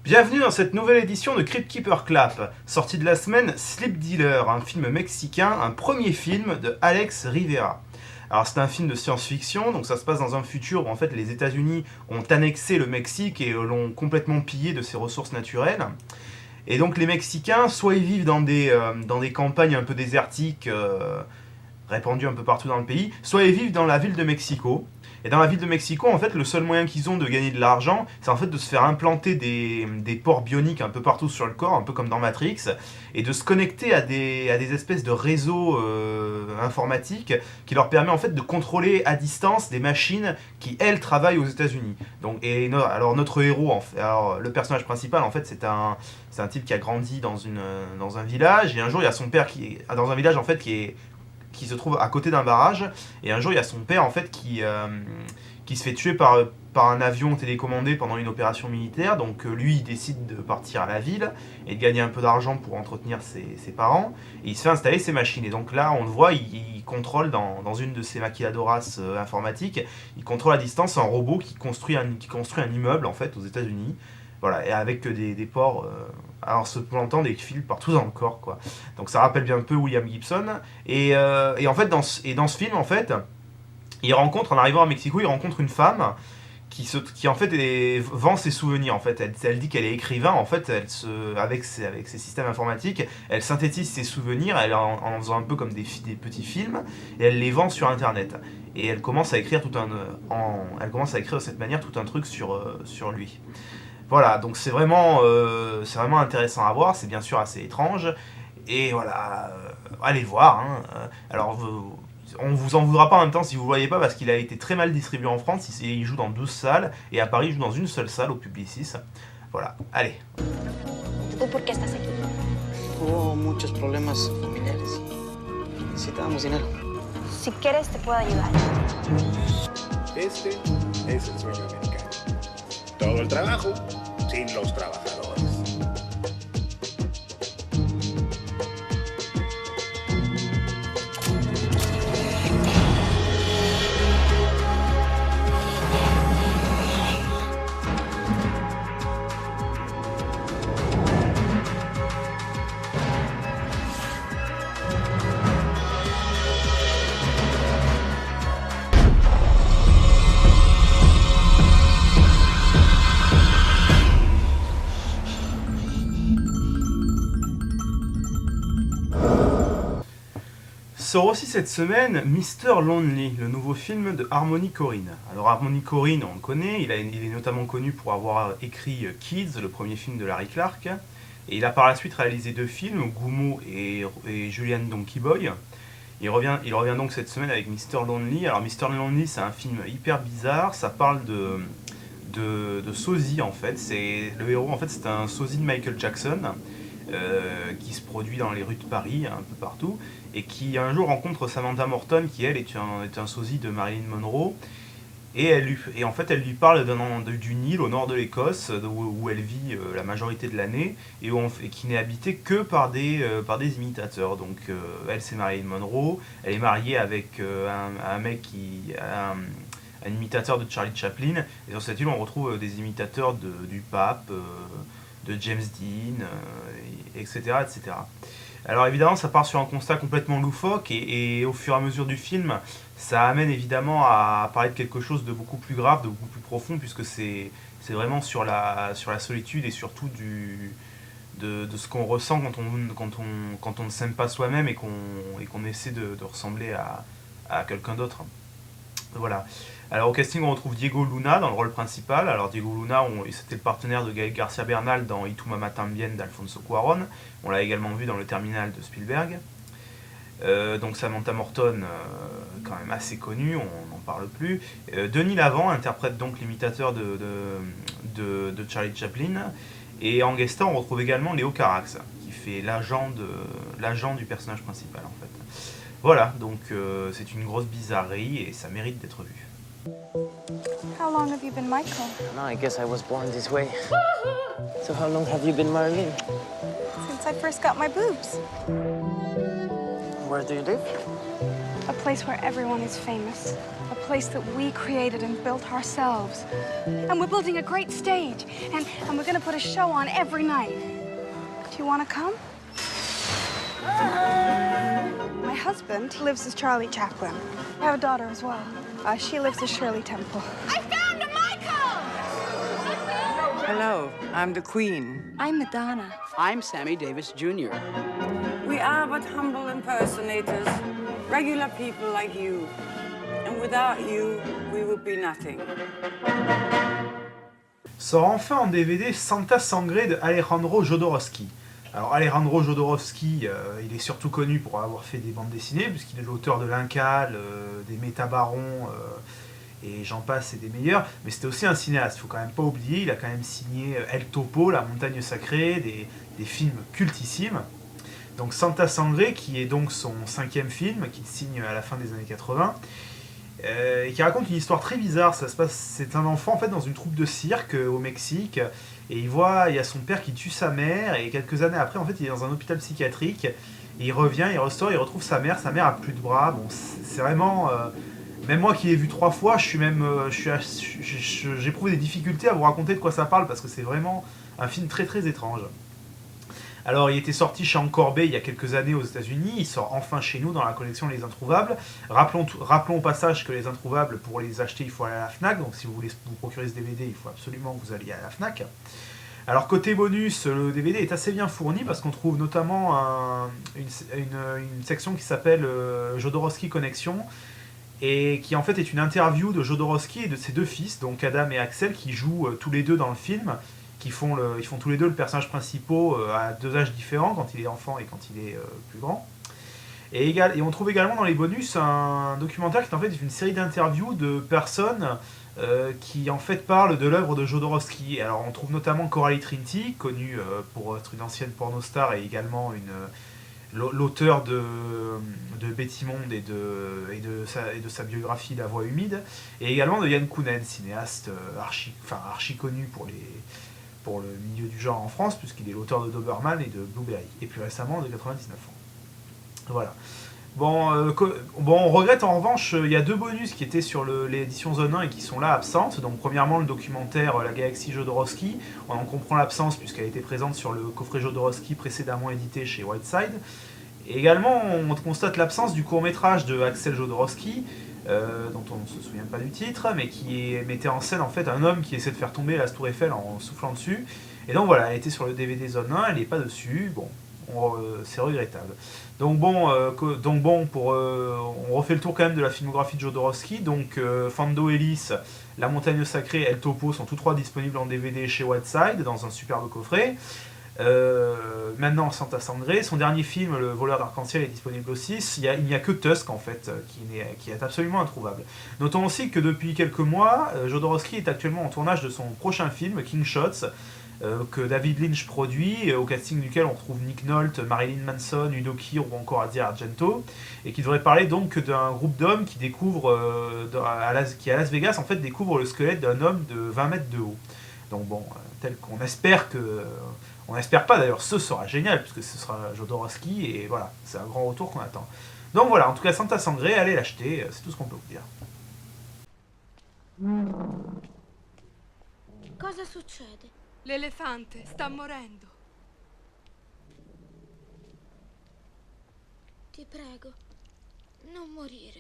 Bienvenue dans cette nouvelle édition de Crypt Keeper Clap, sortie de la semaine Sleep Dealer, un film mexicain, un premier film de Alex Rivera. Alors c'est un film de science-fiction, donc ça se passe dans un futur où en fait les États-Unis ont annexé le Mexique et l'ont complètement pillé de ses ressources naturelles. Et donc les Mexicains, soit ils vivent dans des campagnes un peu désertiques, répandues un peu partout dans le pays, soit ils vivent dans la ville de Mexico. Et dans la ville de Mexico, en fait, le seul moyen qu'ils ont de gagner de l'argent, c'est en fait de se faire implanter des ports bioniques un peu partout sur le corps, un peu comme dans Matrix, et de se connecter à des espèces de réseaux informatiques qui leur permet en fait de contrôler à distance des machines qui, elles, travaillent aux États-Unis. Donc, alors notre héros, alors, le personnage principal, en fait, c'est un type qui a grandi dans un village, et un jour, il y a son père qui est dans un village en fait qui se trouve à côté d'un barrage, et un jour il y a son père en fait qui se fait tuer par un avion télécommandé pendant une opération militaire. Donc lui il décide de partir à la ville et de gagner un peu d'argent pour entretenir ses parents, et il se fait installer ses machines. Et donc là on le voit, il contrôle dans une de ses maquiladoras informatiques, il contrôle à distance un robot qui construit un immeuble en fait aux États-Unis. Voilà, et avec des ports, alors se plantant des fils partout dans le corps, quoi. Donc ça rappelle bien un peu William Gibson. Et en fait, dans ce film, en fait, en arrivant à Mexico, il rencontre une femme qui en fait vend ses souvenirs. En fait, elle dit qu'elle est écrivain. En fait, avec ses systèmes informatiques, elle synthétise ses souvenirs, en faisant un peu comme des petits films, et elle les vend sur Internet. Et elle commence à écrire elle commence à écrire de cette manière tout un truc sur lui. Voilà, donc c'est vraiment intéressant à voir, c'est bien sûr assez étrange, et voilà, allez voir. Hein. Alors, on vous en voudra pas en même temps si vous ne le voyez pas, parce qu'il a été très mal distribué en France, il joue dans 12 salles, et à Paris il joue dans une seule salle au Publicis. Voilà, allez. ¿Tú por qué estás aquí? Hubo muchos problemas familiares. Necesitábamos dinero. Si quieres, te puedo ayudar. Este es el sueño americano. Todo el trabajo sin los trabajadores. Sort aussi cette semaine Mr. Lonely, le nouveau film de Harmony Korine. Alors Harmony Korine, on le connaît, il est notamment connu pour avoir écrit Kids, le premier film de Larry Clark, et il a par la suite réalisé 2 films, Gummo et Julian Donkey Boy. Il revient donc cette semaine avec Mr. Lonely. Alors Mr. Lonely, c'est un film hyper bizarre, ça parle de sosie en fait. Le héros en fait c'est un sosie de Michael Jackson, qui se produit dans les rues de Paris, un peu partout, et qui un jour rencontre Samantha Morton, qui elle est un sosie de Marilyn Monroe, et en fait elle lui parle d'une île au nord de l'Écosse, où elle vit la majorité de l'année, et qui n'est habitée que par des imitateurs. Donc elle c'est Marilyn Monroe, elle est mariée avec un mec un imitateur de Charlie Chaplin, et sur cette île on retrouve des imitateurs du pape, de James Dean, etc., etc. Alors évidemment, ça part sur un constat complètement loufoque, et au fur et à mesure du film, ça amène évidemment à parler de quelque chose de beaucoup plus grave, de beaucoup plus profond, puisque c'est vraiment sur la solitude, et surtout de ce qu'on ressent quand on ne s'aime pas soi-même, et qu'on essaie de ressembler à quelqu'un d'autre. Voilà. Alors au casting, on retrouve Diego Luna dans le rôle principal. Alors Diego Luna, c'était le partenaire de Gael García Bernal dans Y tu mamá también d'Alfonso Cuarón. On l'a également vu dans Le Terminal de Spielberg. Donc Samantha Morton, quand même assez connue, on n'en parle plus. Denis Lavant interprète donc l'imitateur de Charlie Chaplin. Et en guest star, on retrouve également Léo Carax, qui fait l'agent du personnage principal en fait. Voilà, donc c'est une grosse bizarrerie, et ça mérite d'être vu. How long have you been Michael? No, I guess I was born this way. So how long have you been Marilyn? Since I first got my boobs. Where do you live? A place where everyone is famous. A place that we created and built ourselves. And we're building a great stage. And we're gonna put a show on every night. Do you wanna come? My husband lives as Charlie Chaplin. I have a daughter as well. She lives as Shirley Temple. I found a Michael! Hello, I'm the Queen. I'm Madonna. I'm Sammy Davis Jr. We are but humble impersonators, regular people like you. And without you, we would be nothing. Sort enfin en DVD Santa Sangre de Alejandro Jodorowsky. Alors Alejandro Jodorowsky, il est surtout connu pour avoir fait des bandes dessinées, puisqu'il est l'auteur de l'Incal, des Métabarons, et j'en passe, et des meilleurs. Mais c'était aussi un cinéaste, faut quand même pas oublier, il a quand même signé El Topo, La Montagne Sacrée, des films cultissimes. Donc Santa Sangre, qui est donc son 5e film, qu'il signe à la fin des années 80, et qui raconte une histoire très bizarre. Ça se passe, c'est un enfant en fait dans une troupe de cirque au Mexique, et il y a son père qui tue sa mère, et quelques années après en fait il est dans un hôpital psychiatrique, et il revient, il restaure, il retrouve sa mère a plus de bras. Bon, c'est vraiment, même moi qui l'ai vu 3 fois, j'éprouve des difficultés à vous raconter de quoi ça parle, parce que c'est vraiment un film très très étrange. Alors, il était sorti chez Encorbé il y a quelques années aux États-Unis, il sort enfin chez nous dans la collection Les Introuvables. Rappelons au passage que Les Introuvables, pour les acheter, il faut aller à la Fnac, donc si vous voulez vous procurer ce DVD, il faut absolument que vous alliez à la Fnac. Alors, côté bonus, le DVD est assez bien fourni parce qu'on trouve notamment une section qui s'appelle Jodorowsky Connexion, et qui en fait est une interview de Jodorowsky et de ses 2 fils, donc Adam et Axel, qui jouent tous les deux dans le film. Ils font tous les deux le personnage principal à 2 âges différents, quand il est enfant et quand il est plus grand. Et on trouve également dans les bonus un documentaire qui est en fait une série d'interviews de personnes qui en fait parlent de l'œuvre de Jodorowsky. Alors on trouve notamment Coralie Trinity, connue pour être une ancienne pornostar et également l'auteur de Betty Monde et de sa biographie La Voix humide, et également de Yann Kounen, cinéaste archi connu pour le milieu du genre en France, puisqu'il est l'auteur de Doberman et de Blueberry, et plus récemment de 99 ans. Voilà. Bon, on regrette en revanche, il y a 2 bonus qui étaient sur l'édition Zone 1 et qui sont là absentes. Donc premièrement le documentaire La Galaxie Jodorowsky, on en comprend l'absence puisqu'elle était présente sur le coffret Jodorowsky précédemment édité chez Whiteside. Et également on constate l'absence du court-métrage de Axel Jodorowsky, dont on ne se souvient pas du titre, mais qui mettait en scène en fait un homme qui essaie de faire tomber la Tour Eiffel en soufflant dessus. Et donc voilà, elle était sur le DVD Zone 1, elle n'est pas dessus, bon, c'est regrettable. Donc bon, on refait le tour quand même de la filmographie de Jodorowsky. Donc Fando Ellis, La Montagne Sacrée, El Topo sont tous 3 disponibles en DVD chez Whiteside, dans un superbe coffret. Maintenant Santa Sangre, son dernier film Le Voleur d'Arc-en-Ciel est disponible aussi. Il n'y a que Tusk en fait qui est absolument introuvable. Notons aussi que depuis quelques mois, Jodorowsky est actuellement en tournage de son prochain film King Shots, que David Lynch produit, au casting duquel on trouve Nick Nolte, Marilyn Manson, Udo Kier ou encore Adia Argento, et qui devrait parler donc d'un groupe d'hommes qui découvre qui à Las Vegas en fait découvre le squelette d'un homme de 20 mètres de haut. Donc bon, tel qu'on espère on n'espère pas d'ailleurs, ce sera génial puisque ce sera Jodorowsky, et voilà, c'est un grand retour qu'on attend. Donc voilà, en tout cas Santa Sangre, allez l'acheter, c'est tout ce qu'on peut vous dire. Cosa succede? L'elefante sta morendo. Ti prego, non morire.